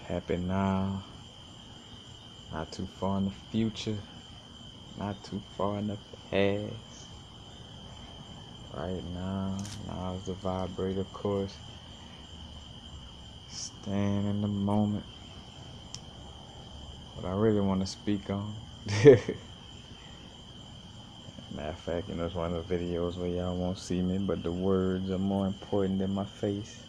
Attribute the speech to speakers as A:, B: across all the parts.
A: happy now, not too far in the future, not too far in the past. Right now is the vibrator course. Stand in the moment. What I really want to speak on. Matter of fact, it's one of the videos where y'all won't see me, but the words are more important than my face.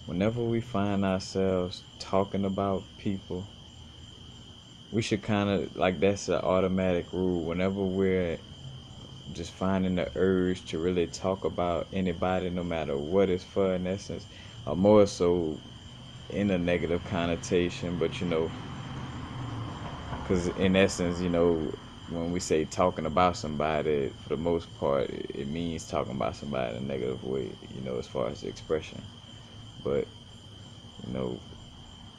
A: Whenever we find ourselves talking about people, we should kind of, that's an automatic rule. Whenever we're just finding the urge to really talk about anybody, no matter what it's for, in essence, or more so in a negative connotation, but because in essence, when we say talking about somebody, for the most part, it means talking about somebody in a negative way, as far as the expression. But,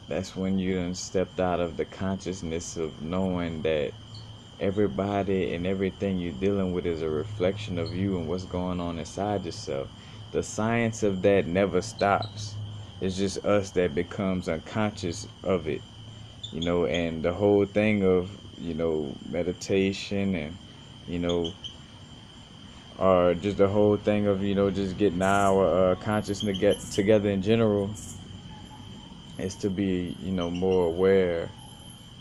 A: that's when you done stepped out of the consciousness of knowing that everybody and everything you're dealing with is a reflection of you and what's going on inside yourself. The science of that never stops. It's just us that becomes unconscious of it, and the whole thing of, meditation and, or just the whole thing of, just getting our consciousness together in general is to be, more aware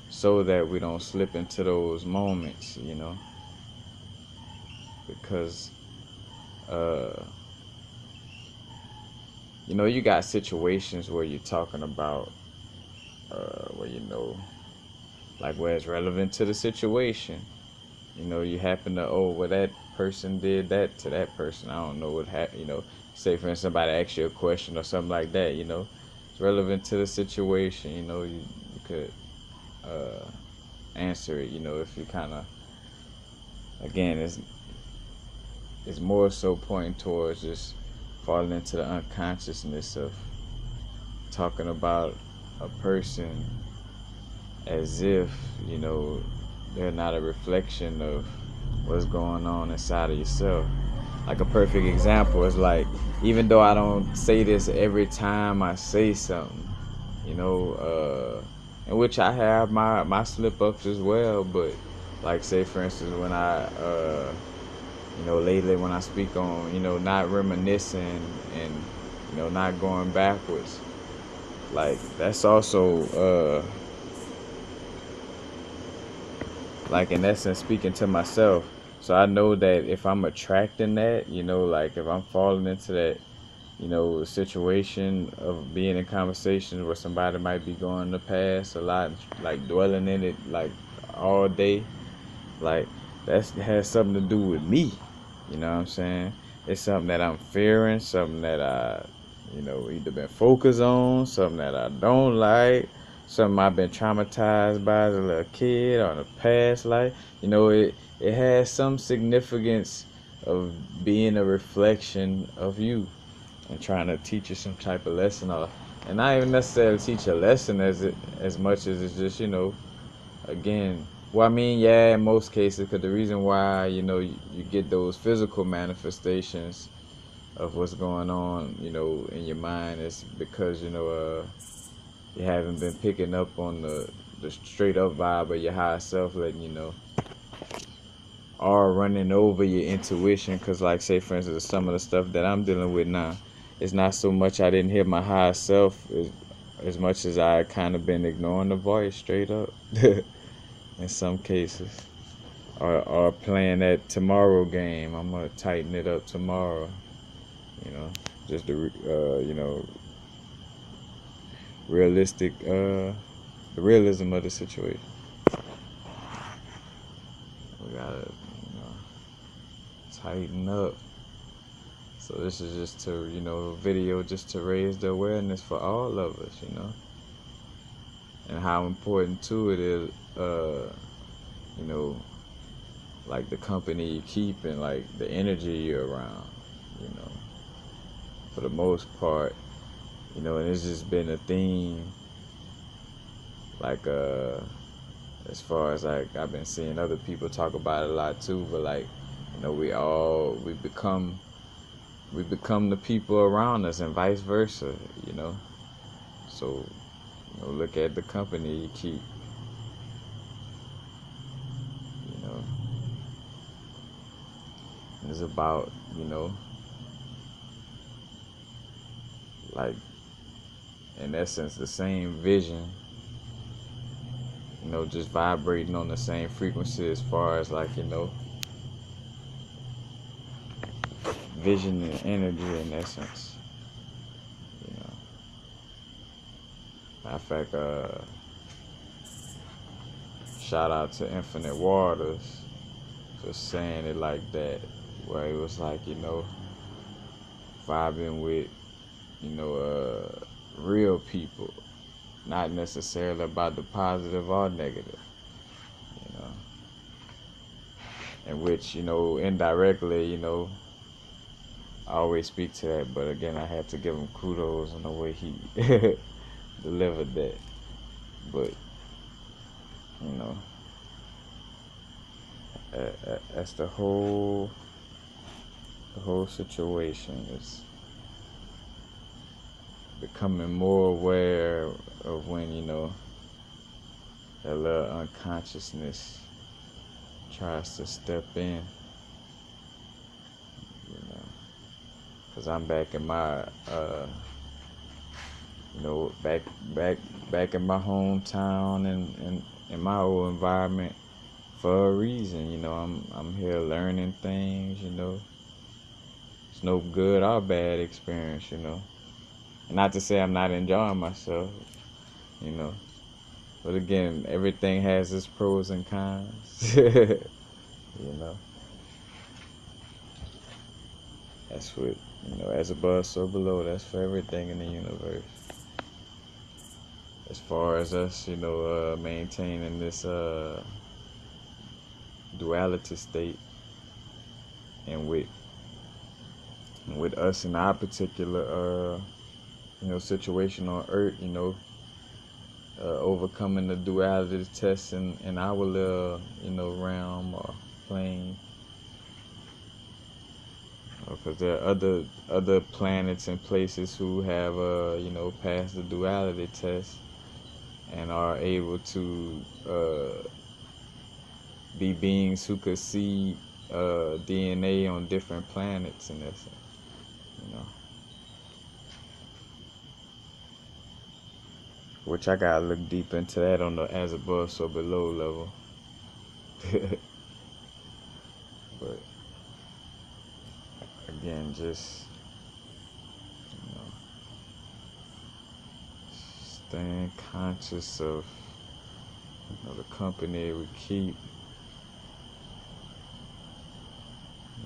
A: so that we don't slip into those moments, because you got situations where you're talking about where where it's relevant to the situation. You happen to, well, that person did that to that person. I don't know what happened. Say for instance somebody asks you a question or something like that. It's relevant to the situation. You could answer it. If you kind of, again, it's more so pointing towards just falling into the unconsciousness of talking about a person as if, they're not a reflection of what's going on inside of yourself. Like a perfect example is even though I don't say this every time I say something, in which I have my slip-ups as well, but say for instance when I lately when I speak on, not reminiscing and, not going backwards, that's also, in essence, speaking to myself. So I know that if I'm attracting that, if I'm falling into that, situation of being in conversations where somebody might be going in the past a lot, dwelling in it, all day, that has something to do with me. You know what I'm saying? It's something that I'm fearing, something that I, either been focused on, something that I don't like, something I've been traumatized by as a little kid or in the past life. It has some significance of being a reflection of you and trying to teach you some type of lesson, and not even necessarily teach a lesson as much as it's just, again, well, I mean, yeah, in most cases, because the reason why, you get those physical manifestations of what's going on, in your mind is because, you haven't been picking up on the straight up vibe of your higher self, letting you know, or running over your intuition. Because, say, for instance, some of the stuff that I'm dealing with now, it's not so much I didn't hear my higher self as much as I kind of been ignoring the voice straight up. In some cases, or playing that tomorrow game. I'm gonna tighten it up tomorrow. Just the realistic, the realism of the situation. We gotta, tighten up. So this is just to, a video just to raise the awareness for all of us, and how important too it is, the company you keep and the energy you're around, for the most part, and it's just been a theme, as far as I've been seeing other people talk about it a lot too, but we become we become the people around us, and vice versa. You know, so look at the company you keep. You know, it's about like in essence the same vision. Just vibrating on the same frequency as far as like vision and energy in essence. You know, matter of fact, shout out to Infinite Waters for saying it like that, where it was like vibing with real people, not necessarily about the positive or negative. You know, in which indirectly I always speak to that, but again, I had to give him kudos on the way he delivered that. But you know, that's the whole situation is becoming more aware of when that little unconsciousness tries to step in. Cause I'm back in my back in my hometown and in my old environment for a reason. I'm here learning things. It's no good or bad experience. And not to say I'm not enjoying myself. But again, everything has its pros and cons. That's what as above, so below. That's for everything in the universe. As far as us, maintaining this duality state, and with us in our particular situation on Earth, overcoming the duality test in our little realm or plane. Because there are other planets and places who have passed the duality test and are able to be beings who could see DNA on different planets in essence. Which I gotta look deep into that on the as above, so below level. But again, just staying conscious of the company we keep,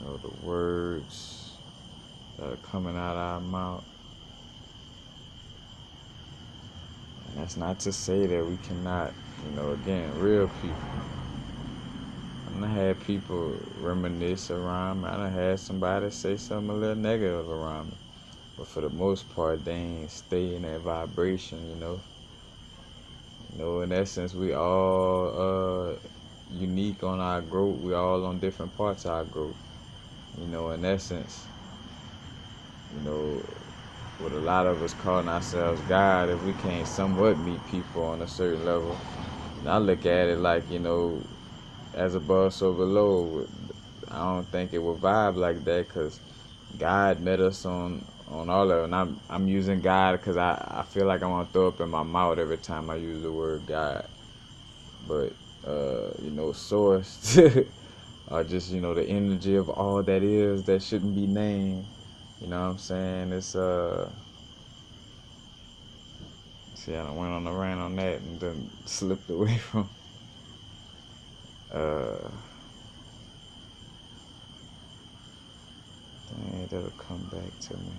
A: the words that are coming out of our mouth. And that's not to say that we cannot, again, real people. I done had people reminisce around me. I done had somebody say something a little negative around me. But for the most part, they ain't stay in that vibration, in essence, we all unique on our growth. We all on different parts of our growth. In essence, with a lot of us calling ourselves God, if we can't somewhat meet people on a certain level, and I look at it like, as above, so below. I don't think it will vibe like that, because God met us on all of it. And I'm using God because I feel like I want to throw up in my mouth every time I use the word God. But, source, or just, the energy of all that is that shouldn't be named. You know what I'm saying? It's, see, I done went on a rant on that and then slipped away from, dang, that'll come back to me.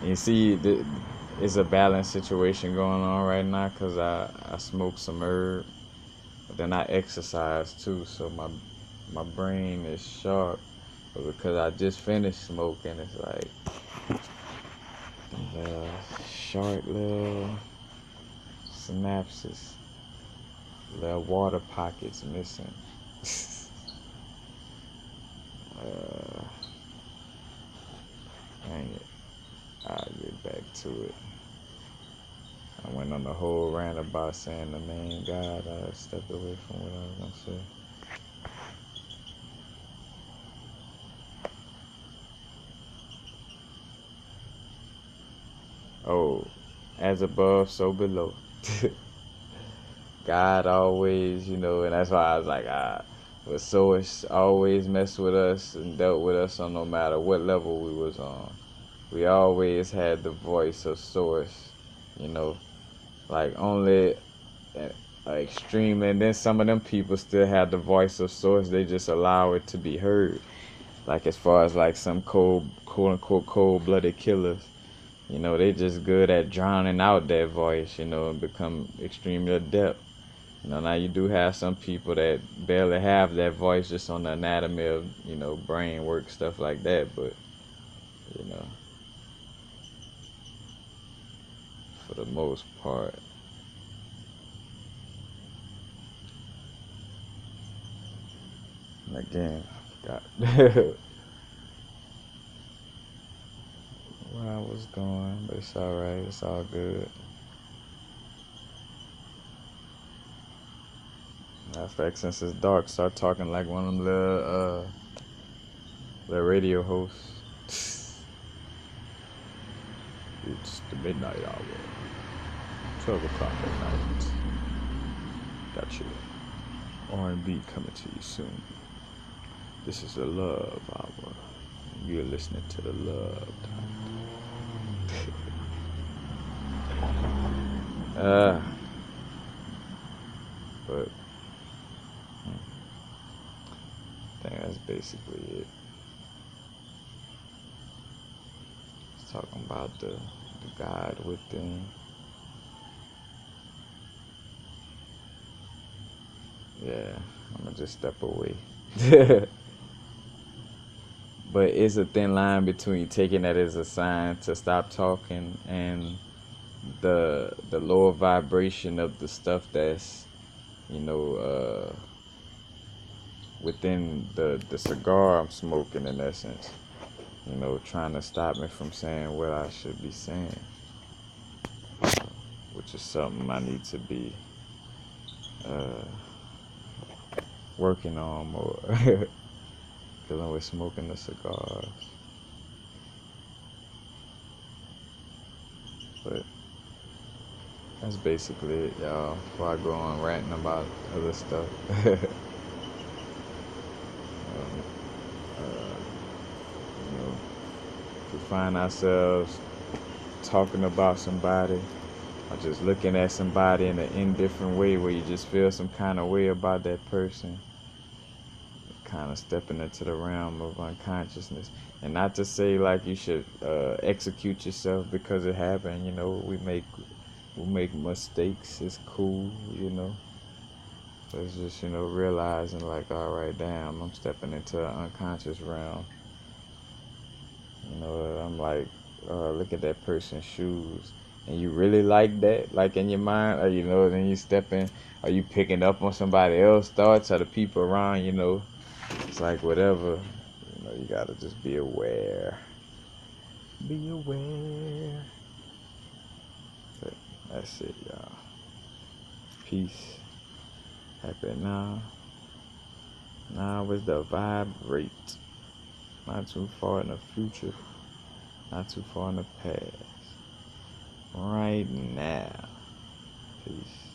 A: You see, it's a balanced situation going on right now because I smoke some herb, but then I exercise too, so my brain is sharp. But because I just finished smoking, it's like the short little synapses. Their water pockets missing. Dang it. I'll get back to it. I went on the whole rant about saying the main God. I stepped away from what I was going to say. Oh, as above, so below. God always, and that's why I was like, but Source always messed with us and dealt with us on no matter what level we was on. We always had the voice of Source, you know, like only extreme, and then some of them people still had the voice of Source. They just allow it to be heard. Like as far as like some quote unquote cold-blooded killers, they just good at drowning out that voice, and become extremely adept. Now you do have some people that barely have that voice, just on the anatomy of, brain work, stuff like that. But, you know, for the most part. Again, I forgot where I was going, but it's alright. It's all good. Matter of fact, since it's dark, start talking like one of them the radio hosts. It's the midnight hour. 12 o'clock at night. Got you. R&B coming to you soon. This is the Love Hour. You're listening to the Love Time. But I think that's basically it. It's talking about the God within. Yeah, I'm gonna just step away. But it's a thin line between taking that as a sign to stop talking and the lower vibration of the stuff that's, within the cigar I'm smoking, in essence, trying to stop me from saying what I should be saying, which is something I need to be working on more. Because I'm always smoking the cigars. But that's basically it, y'all. Before I go on ranting about other stuff. If we find ourselves talking about somebody or just looking at somebody in an indifferent way where you just feel some kind of way about that person, kind of stepping into the realm of unconsciousness. And not to say like you should execute yourself because it happened. We make mistakes. It's cool. But it's just realizing like, all right, damn, I'm stepping into an unconscious realm. I'm like, look at that person's shoes. And you really like that, like in your mind, or then you step in, are you picking up on somebody else's thoughts or the people around, it's like whatever, you gotta just be aware. Be aware. But that's it, y'all. Peace. Happy now. Now is the vibrate. Not too far in the future. Not too far in the past. Right now. Peace.